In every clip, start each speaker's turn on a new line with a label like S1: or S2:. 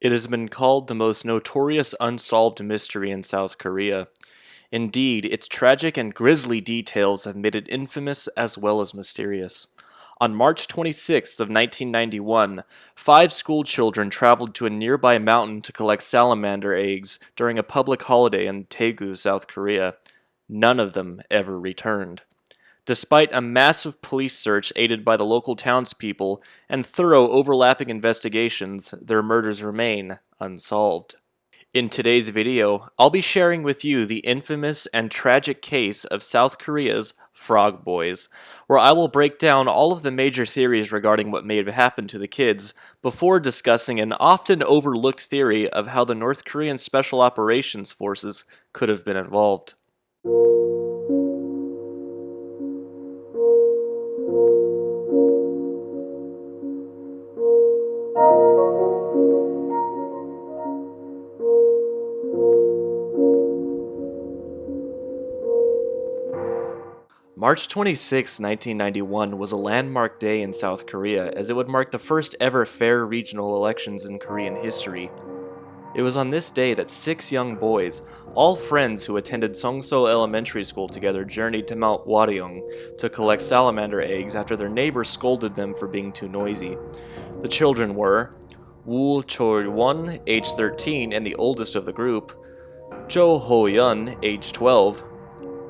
S1: It has been called the most notorious unsolved mystery in South Korea. Indeed, its tragic and grisly details have made it infamous as well as mysterious. On March 26th of 1991, five schoolchildren traveled to a nearby mountain to collect salamander eggs during a public holiday in Daegu, South Korea. None of them ever returned. Despite a massive police search aided by the local townspeople and thorough overlapping investigations, their murders remain unsolved. In today's video, I'll be sharing with you the infamous and tragic case of South Korea's Frog Boys, where I will break down all of the major theories regarding what may have happened to the kids before discussing an often overlooked theory of how the North Korean Special Operations Forces could have been involved. March 26, 1991 was a landmark day in South Korea as it would mark the first ever fair regional elections in Korean history. It was on this day that six young boys, all friends who attended Songso Elementary School together, journeyed to Mount Waryong to collect salamander eggs after their neighbors scolded them for being too noisy. The children were Woo Chol-won, age 13 and the oldest of the group, Jo Ho-yeon, age 12,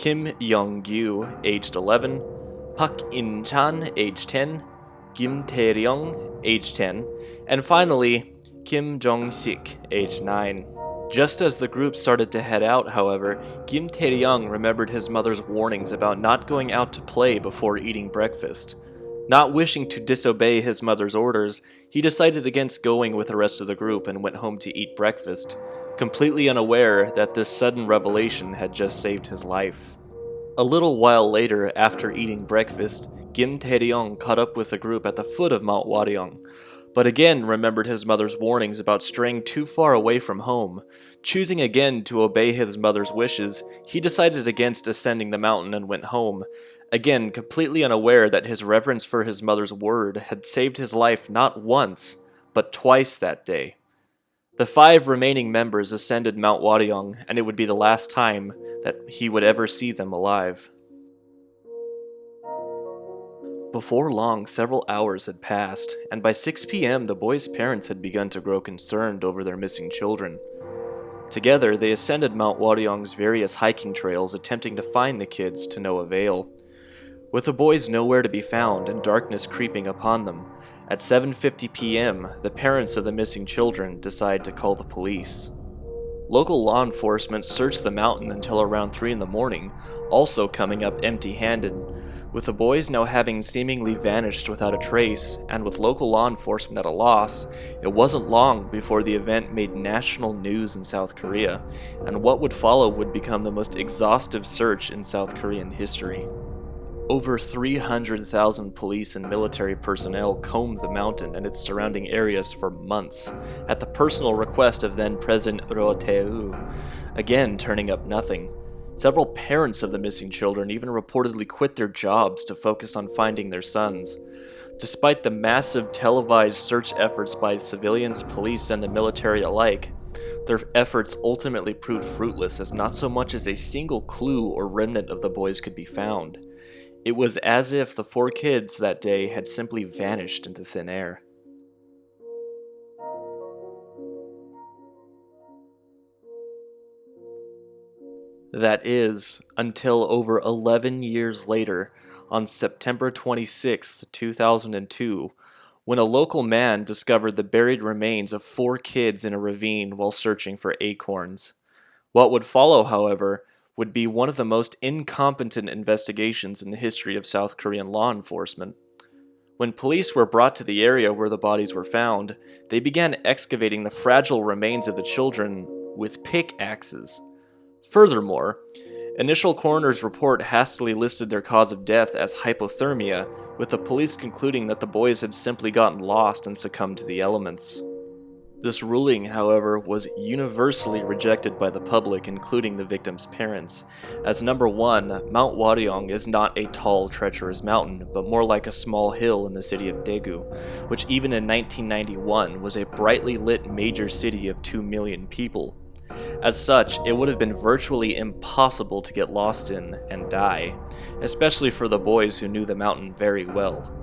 S1: Kim Young-gyu, aged 11, Park In-chan, age 10, Kim Tae-ryung, age 10, and finally, Kim Jong-sik, age 9. Just as the group started to head out, however, Kim Tae-ryung remembered his mother's warnings about not going out to play before eating breakfast. Not wishing to disobey his mother's orders, he decided against going with the rest of the group and went home to eat breakfast, completely unaware that this sudden revelation had just saved his life. A little while later, after eating breakfast, Kim Tae-ryung caught up with the group at the foot of Mount Waryong, but again remembered his mother's warnings about straying too far away from home. Choosing again to obey his mother's wishes, he decided against ascending the mountain and went home, again completely unaware that his reverence for his mother's word had saved his life not once, but twice that day. The five remaining members ascended Mount Waryong, and it would be the last time that he would ever see them alive. Before long, several hours had passed, and by 6 p.m. the boys' parents had begun to grow concerned over their missing children. Together, they ascended Mount Waryong's various hiking trails, attempting to find the kids to no avail. With the boys nowhere to be found and darkness creeping upon them, at 7:50 p.m., the parents of the missing children decide to call the police. Local law enforcement searched the mountain until around 3 in the morning, also coming up empty-handed, with the boys now having seemingly vanished without a trace, and with local law enforcement at a loss. It wasn't long before the event made national news in South Korea, and what would follow would become the most exhaustive search in South Korean history. Over 300,000 police and military personnel combed the mountain and its surrounding areas for months, at the personal request of then-President Roh Tae-woo, again turning up nothing. Several parents of the missing children even reportedly quit their jobs to focus on finding their sons. Despite the massive televised search efforts by civilians, police, and the military alike, their efforts ultimately proved fruitless, as not so much as a single clue or remnant of the boys could be found. It was as if the four kids that day had simply vanished into thin air. That is, until over 11 years later, on September 26, 2002, when a local man discovered the buried remains of four kids in a ravine while searching for acorns. What would follow, however, would be one of the most incompetent investigations in the history of South Korean law enforcement. When police were brought to the area where the bodies were found, they began excavating the fragile remains of the children with pickaxes. Furthermore, initial coroner's report hastily listed their cause of death as hypothermia, with the police concluding that the boys had simply gotten lost and succumbed to the elements. This ruling, however, was universally rejected by the public, including the victims' parents, as number one, Mount Waryong is not a tall, treacherous mountain, but more like a small hill in the city of Daegu, which even in 1991 was a brightly lit major city of 2 million people. As such, it would have been virtually impossible to get lost in and die, especially for the boys who knew the mountain very well.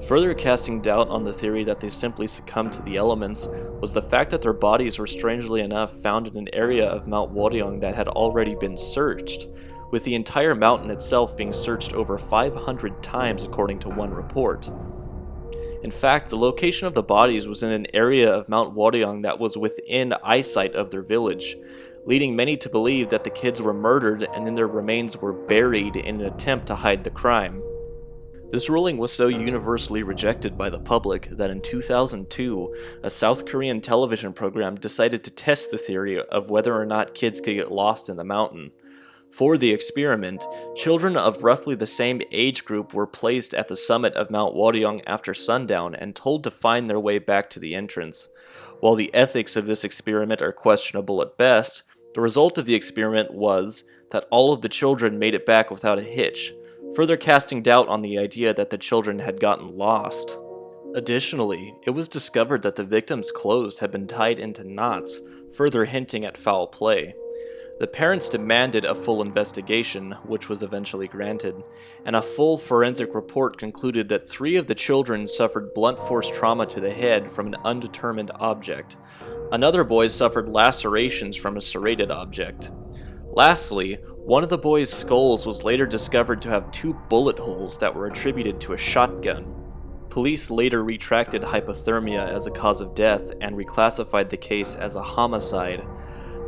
S1: Further casting doubt on the theory that they simply succumbed to the elements was the fact that their bodies were strangely enough found in an area of Mount Waryong that had already been searched, with the entire mountain itself being searched over 500 times according to one report. In fact, the location of the bodies was in an area of Mount Waryong that was within eyesight of their village, leading many to believe that the kids were murdered and then their remains were buried in an attempt to hide the crime. This ruling was so universally rejected by the public that in 2002, a South Korean television program decided to test the theory of whether or not kids could get lost in the mountain. For the experiment, children of roughly the same age group were placed at the summit of Mount Waryong after sundown and told to find their way back to the entrance. While the ethics of this experiment are questionable at best, the result of the experiment was that all of the children made it back without a hitch, further casting doubt on the idea that the children had gotten lost. Additionally, it was discovered that the victims' clothes had been tied into knots, further hinting at foul play. The parents demanded a full investigation, which was eventually granted, and a full forensic report concluded that 3 of the children suffered blunt force trauma to the head from an undetermined object. Another boy suffered lacerations from a serrated object. Lastly, one of the boys' skulls was later discovered to have 2 bullet holes that were attributed to a shotgun. Police later retracted hypothermia as a cause of death and reclassified the case as a homicide.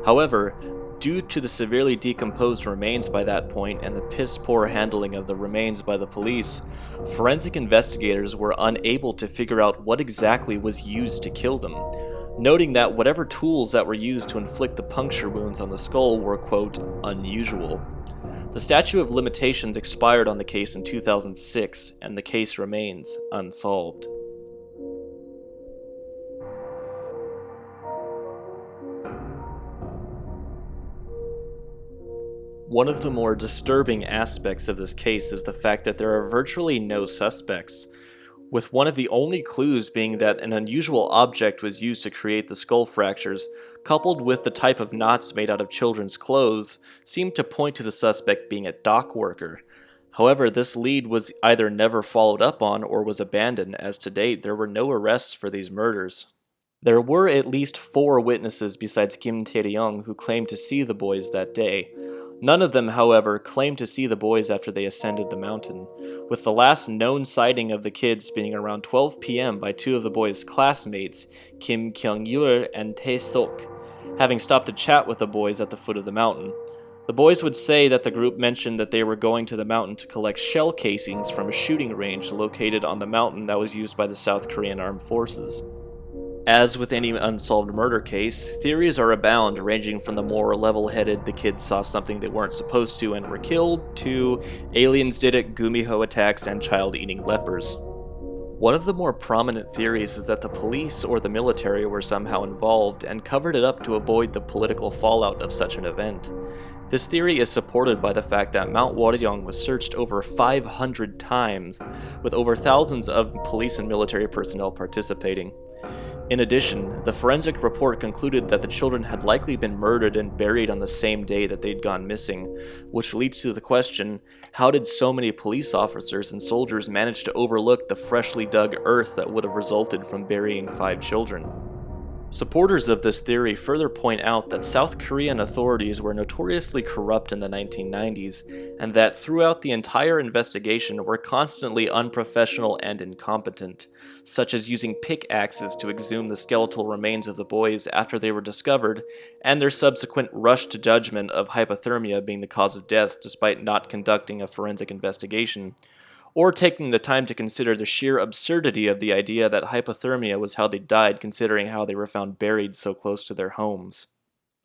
S1: However, due to the severely decomposed remains by that point and the piss-poor handling of the remains by the police, forensic investigators were unable to figure out what exactly was used to kill them, noting that whatever tools that were used to inflict the puncture wounds on the skull were, quote, unusual. The statute of limitations expired on the case in 2006, and the case remains unsolved. One of the more disturbing aspects of this case is the fact that there are virtually no suspects, with one of the only clues being that an unusual object was used to create the skull fractures, coupled with the type of knots made out of children's clothes, seemed to point to the suspect being a dock worker. However, this lead was either never followed up on or was abandoned, as to date there were no arrests for these murders. There were at least 4 witnesses besides Kim Tae-ryung who claimed to see the boys that day. None of them, however, claimed to see the boys after they ascended the mountain, with the last known sighting of the kids being around 12 p.m. by 2 of the boys' classmates, Kim Kyung-yul and Tae-sok, having stopped to chat with the boys at the foot of the mountain. The boys would say that the group mentioned that they were going to the mountain to collect shell casings from a shooting range located on the mountain that was used by the South Korean Armed Forces. As with any unsolved murder case, theories are abound, ranging from the more level-headed the kids saw something they weren't supposed to and were killed, to aliens did it, gumiho attacks, and child-eating lepers. One of the more prominent theories is that the police or the military were somehow involved and covered it up to avoid the political fallout of such an event. This theory is supported by the fact that Mount Waryong was searched over 500 times, with over thousands of police and military personnel participating. In addition, the forensic report concluded that the children had likely been murdered and buried on the same day that they'd gone missing, which leads to the question, how did so many police officers and soldiers manage to overlook the freshly dug earth that would have resulted from burying 5 children? Supporters of this theory further point out that South Korean authorities were notoriously corrupt in the 1990s, and that throughout the entire investigation were constantly unprofessional and incompetent, such as using pickaxes to exhume the skeletal remains of the boys after they were discovered, and their subsequent rush to judgment of hypothermia being the cause of death despite not conducting a forensic investigation, or taking the time to consider the sheer absurdity of the idea that hypothermia was how they died, considering how they were found buried so close to their homes.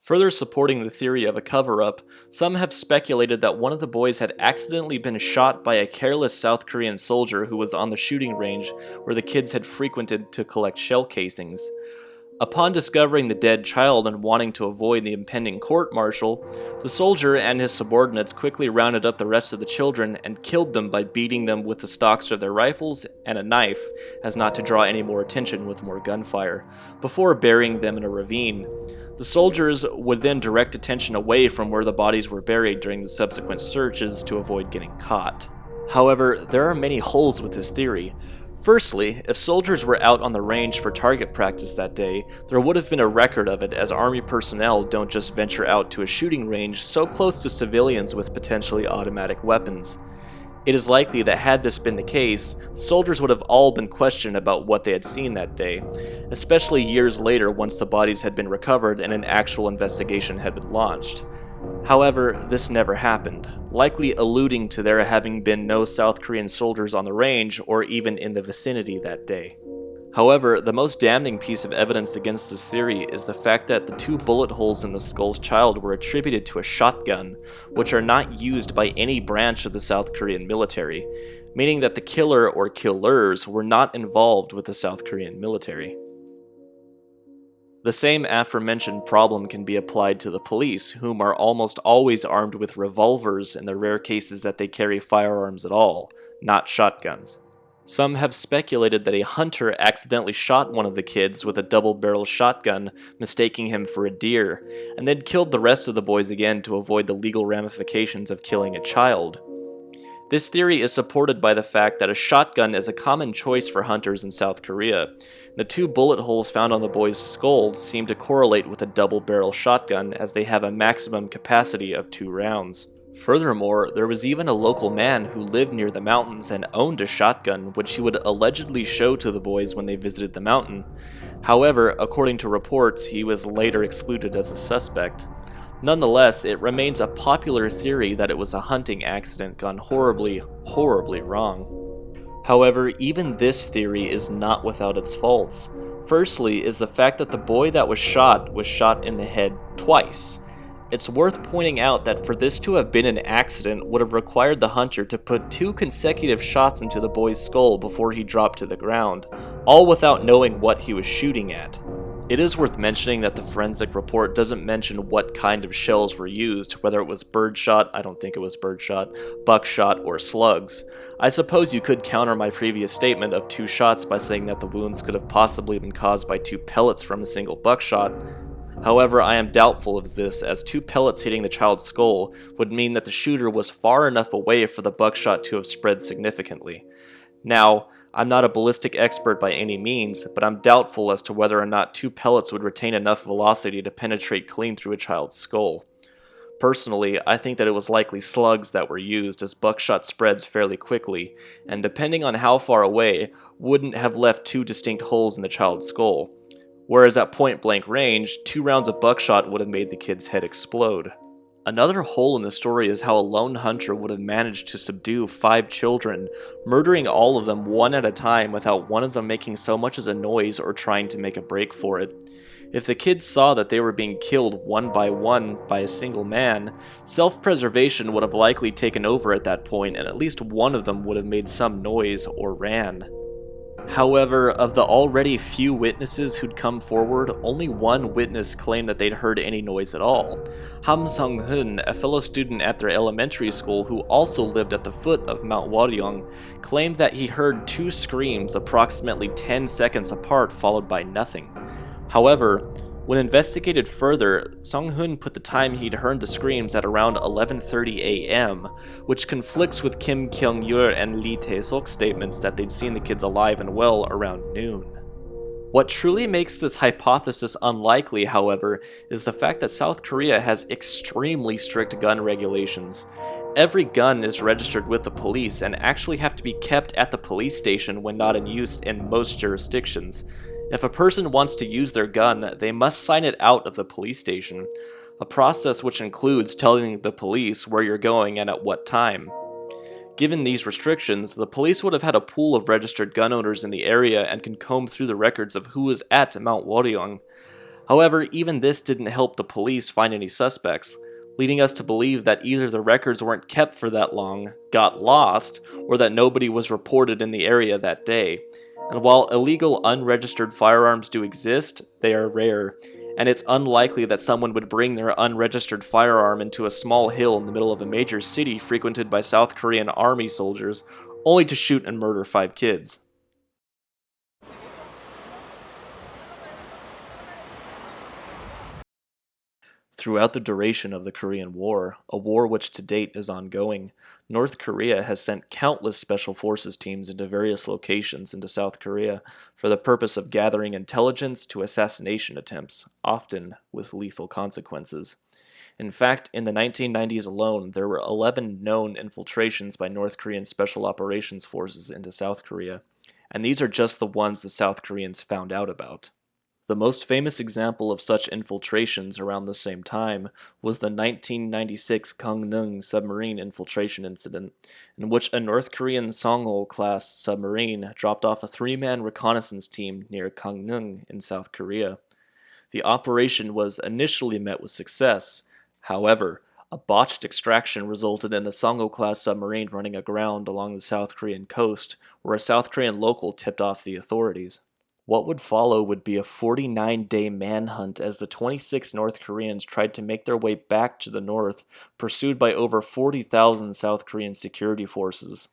S1: Further supporting the theory of a cover-up, some have speculated that one of the boys had accidentally been shot by a careless South Korean soldier who was on the shooting range where the kids had frequented to collect shell casings. Upon discovering the dead child and wanting to avoid the impending court-martial, the soldier and his subordinates quickly rounded up the rest of the children and killed them by beating them with the stocks of their rifles and a knife, as not to draw any more attention with more gunfire, before burying them in a ravine. The soldiers would then direct attention away from where the bodies were buried during the subsequent searches to avoid getting caught. However, there are many holes with this theory. Firstly, if soldiers were out on the range for target practice that day, there would have been a record of it, as army personnel don't just venture out to a shooting range so close to civilians with potentially automatic weapons. It is likely that had this been the case, the soldiers would have all been questioned about what they had seen that day, especially years later once the bodies had been recovered and an actual investigation had been launched. However, this never happened, likely alluding to there having been no South Korean soldiers on the range or even in the vicinity that day. However, the most damning piece of evidence against this theory is the fact that the 2 bullet holes in the skull's child were attributed to a shotgun, which are not used by any branch of the South Korean military, meaning that the killer or killers were not involved with the South Korean military. The same aforementioned problem can be applied to the police, whom are almost always armed with revolvers in the rare cases that they carry firearms at all, not shotguns. Some have speculated that a hunter accidentally shot one of the kids with a double-barrel shotgun, mistaking him for a deer, and then killed the rest of the boys again to avoid the legal ramifications of killing a child. This theory is supported by the fact that a shotgun is a common choice for hunters in South Korea. The 2 bullet holes found on the boys' skulls seem to correlate with a double-barrel shotgun, as they have a maximum capacity of 2 rounds. Furthermore, there was even a local man who lived near the mountains and owned a shotgun, which he would allegedly show to the boys when they visited the mountain. However, according to reports, he was later excluded as a suspect. Nonetheless, it remains a popular theory that it was a hunting accident gone horribly, horribly wrong. However, even this theory is not without its faults. Firstly is the fact that the boy that was shot in the head twice. It's worth pointing out that for this to have been an accident would have required the hunter to put 2 consecutive shots into the boy's skull before he dropped to the ground, all without knowing what he was shooting at. It is worth mentioning that the forensic report doesn't mention what kind of shells were used, whether it was birdshot, I don't think it was birdshot, buckshot, or slugs. I suppose you could counter my previous statement of 2 shots by saying that the wounds could have possibly been caused by 2 pellets from a single buckshot. However, I am doubtful of this, as 2 pellets hitting the child's skull would mean that the shooter was far enough away for the buckshot to have spread significantly. Now, I'm not a ballistic expert by any means, but I'm doubtful as to whether or not 2 pellets would retain enough velocity to penetrate clean through a child's skull. Personally, I think that it was likely slugs that were used, as buckshot spreads fairly quickly, and depending on how far away, wouldn't have left 2 distinct holes in the child's skull. Whereas at point-blank range, 2 rounds of buckshot would have made the kid's head explode. Another hole in the story is how a lone hunter would have managed to subdue 5 children, murdering all of them one at a time without one of them making so much as a noise or trying to make a break for it. If the kids saw that they were being killed one by a single man, self-preservation would have likely taken over at that point, and at least one of them would have made some noise or ran. However, of the already few witnesses who'd come forward, only one witness claimed that they'd heard any noise at all. Ham Sung-hun, a fellow student at their elementary school who also lived at the foot of Mount Waryong, claimed that he heard 2 screams approximately 10 seconds apart, followed by nothing. However, when investigated further, Sung-hun put the time he'd heard the screams at around 11:30 a.m., which conflicts with Kim Kyung-yeol and Lee Tae-sok's statements that they'd seen the kids alive and well around noon. What truly makes this hypothesis unlikely, however, is the fact that South Korea has extremely strict gun regulations. Every gun is registered with the police and actually have to be kept at the police station when not in use in most jurisdictions. If a person wants to use their gun, they must sign it out of the police station, a process which includes telling the police where you're going and at what time. Given these restrictions, the police would have had a pool of registered gun owners in the area and can comb through the records of who was at Mount Waryong. However, even this didn't help the police find any suspects, leading us to believe that either the records weren't kept for that long, got lost, or that nobody was reported in the area that day. And while illegal unregistered firearms do exist, they are rare, and it's unlikely that someone would bring their unregistered firearm into a small hill in the middle of a major city frequented by South Korean army soldiers, only to shoot and murder 5 kids. Throughout the duration of the Korean War, a war which to date is ongoing, North Korea has sent countless special forces teams into various locations into South Korea for the purpose of gathering intelligence to assassination attempts, often with lethal consequences. In fact, in the 1990s alone, there were 11 known infiltrations by North Korean Special Operations Forces into South Korea, and these are just the ones the South Koreans found out about. The most famous example of such infiltrations around the same time was the 1996 Gangneung submarine infiltration incident, in which a North Korean Songhul-class submarine dropped off a 3-man reconnaissance team near Gangneung in South Korea. The operation was initially met with success. However, a botched extraction resulted in the Songhul-class submarine running aground along the South Korean coast, where a South Korean local tipped off the authorities. What would follow would be a 49-day manhunt as the 26 North Koreans tried to make their way back to the north, pursued by over 40,000 South Korean security forces.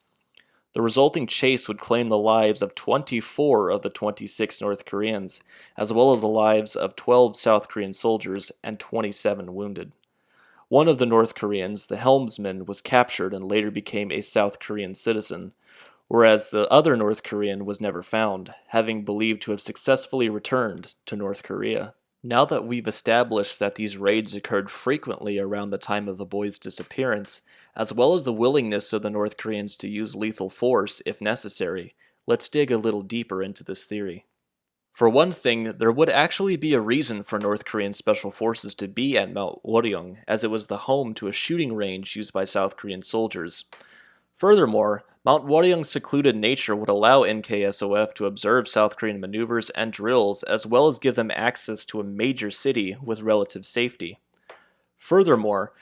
S1: The resulting chase would claim the lives of 24 of the 26 North Koreans, as well as the lives of 12 South Korean soldiers and 27 wounded. One of the North Koreans, the helmsman, was captured and later became a South Korean citizen, whereas the other North Korean was never found, having believed to have successfully returned to North Korea. Now that we've established that these raids occurred frequently around the time of the boys' disappearance, as well as the willingness of the North Koreans to use lethal force if necessary, let's dig a little deeper into this theory. For one thing, there would actually be a reason for North Korean special forces to be at Mount Waryong, as it was the home to a shooting range used by South Korean soldiers. Furthermore, Mount Waryong's secluded nature would allow NKSOF to observe South Korean maneuvers and drills, as well as give them access to a major city with relative safety. Furthermore,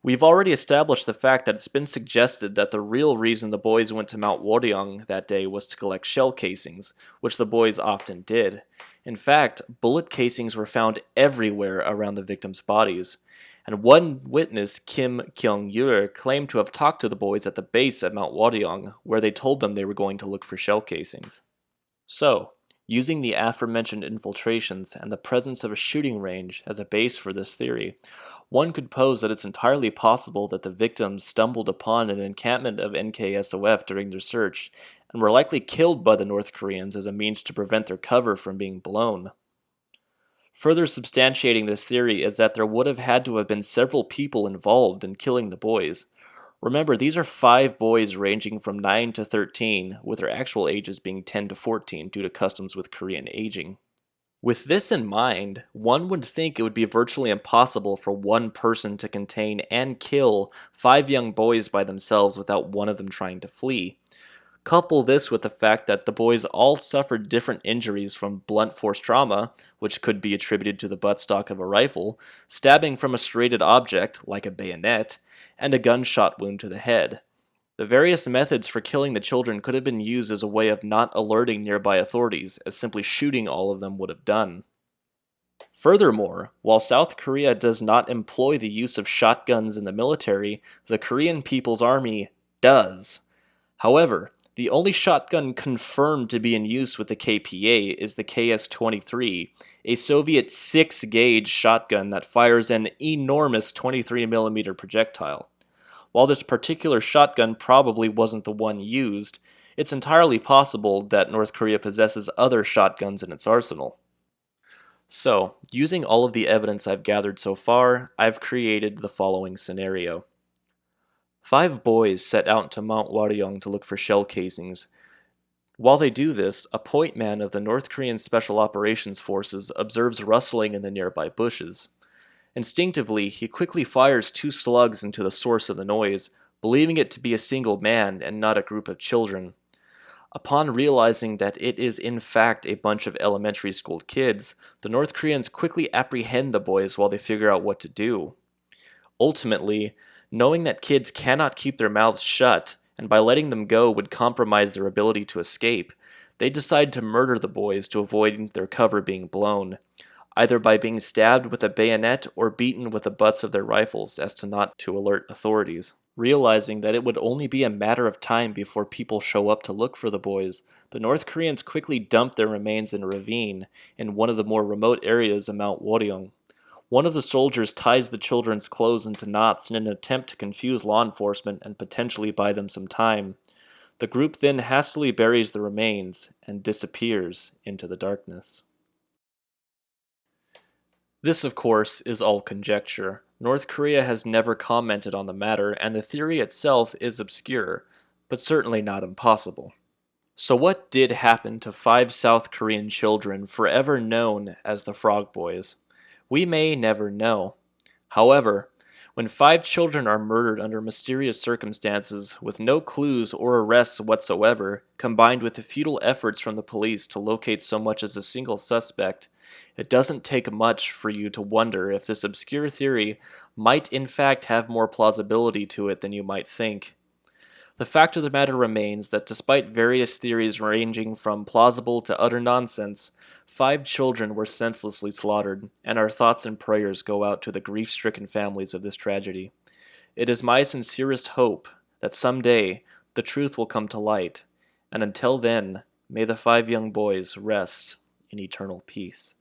S1: we've already established the fact that it's been suggested that the real reason the boys went to Mount Waryong that day was to collect shell casings, which the boys often did. In fact, bullet casings were found everywhere around the victims' bodies, and one witness, Kim Kyung-yul, claimed to have talked to the boys at the base at Mount Waryong, where they told them they were going to look for shell casings. So, using the aforementioned infiltrations and the presence of a shooting range as a base for this theory, one could pose that it's entirely possible that the victims stumbled upon an encampment of NKSOF during their search, and were likely killed by the North Koreans as a means to prevent their cover from being blown. Further substantiating this theory is that there would have had to have been several people involved in killing the boys. Remember, these are 5 boys ranging from 9 to 13, with their actual ages being 10 to 14 due to customs with Korean aging. With this in mind, one would think it would be virtually impossible for one person to contain and kill 5 young boys by themselves without one of them trying to flee. Couple this with the fact that the boys all suffered different injuries from blunt force trauma, which could be attributed to the buttstock of a rifle, stabbing from a serrated object, like a bayonet, and a gunshot wound to the head. The various methods for killing the children could have been used as a way of not alerting nearby authorities, as simply shooting all of them would have done. Furthermore, while South Korea does not employ the use of shotguns in the military, the Korean People's Army does. However, the only shotgun confirmed to be in use with the KPA is the KS-23, a Soviet 6-gauge shotgun that fires an enormous 23mm projectile. While this particular shotgun probably wasn't the one used, it's entirely possible that North Korea possesses other shotguns in its arsenal. So, using all of the evidence I've gathered so far, I've created the following scenario. 5 boys set out to Mount Waryong to look for shell casings. While they do this, a point man of the North Korean Special Operations Forces observes rustling in the nearby bushes. Instinctively, he quickly fires 2 slugs into the source of the noise, believing it to be a single man and not a group of children. Upon realizing that it is in fact a bunch of elementary school kids, the North Koreans quickly apprehend the boys while they figure out what to do. Ultimately, knowing that kids cannot keep their mouths shut, and by letting them go would compromise their ability to escape, They decide to murder the boys to avoid their cover being blown, either by being stabbed with a bayonet or beaten with the butts of their rifles as to not to alert authorities. Realizing that it would only be a matter of time before people show up to look for the boys, the North Koreans quickly dump their remains in a ravine in one of the more remote areas of Mount Waryong. One of the soldiers ties the children's clothes into knots in an attempt to confuse law enforcement and potentially buy them some time. The group then hastily buries the remains and disappears into the darkness. This, of course, is all conjecture. North Korea has never commented on the matter, and the theory itself is obscure, but certainly not impossible. So, what did happen to five South Korean children forever known as the Frog Boys? We may never know. However, when five children are murdered under mysterious circumstances with no clues or arrests whatsoever, combined with the futile efforts from the police to locate so much as a single suspect, it doesn't take much for you to wonder if this obscure theory might in fact have more plausibility to it than you might think. The fact of the matter remains that despite various theories ranging from plausible to utter nonsense, five children were senselessly slaughtered, and our thoughts and prayers go out to the grief-stricken families of this tragedy. It is my sincerest hope that someday the truth will come to light, and until then, may the five young boys rest in eternal peace.